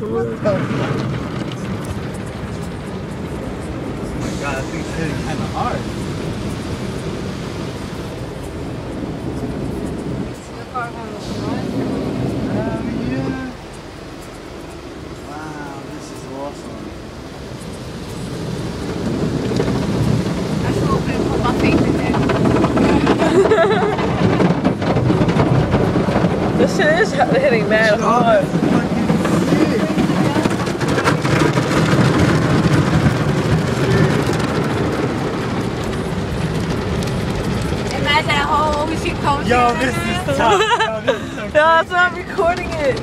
God, I think it's hitting kind of hard. Your car on the front. Yeah. Wow, this is awesome. I should open and put my face in there. This shit is hitting mad hard. Imagine that whole we should coach. Yo, this is tough. Yo, this is so No, that's why I'm recording it.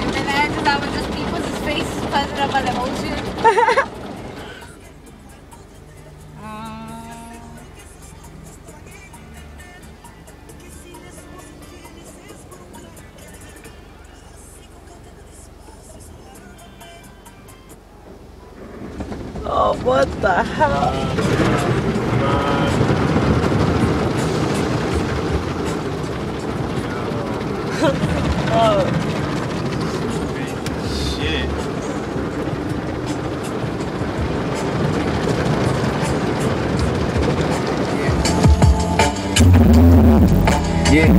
And then I would just people's faces buzzing up by the ocean. Oh, what the hell? Oh. shit. Yeah.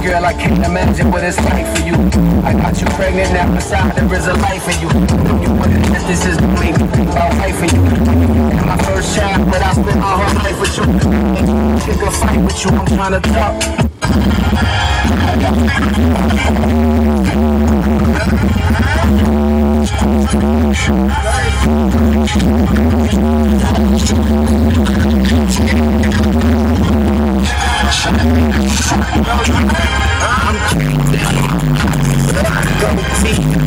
Girl, I can't imagine what it's like for you. I got you pregnant now, beside there is a life for you. You wouldn't that this is the main thing about life for you. My first child, but I spent my whole life with you. Pick a fight with you, I'm trying to talk. I'm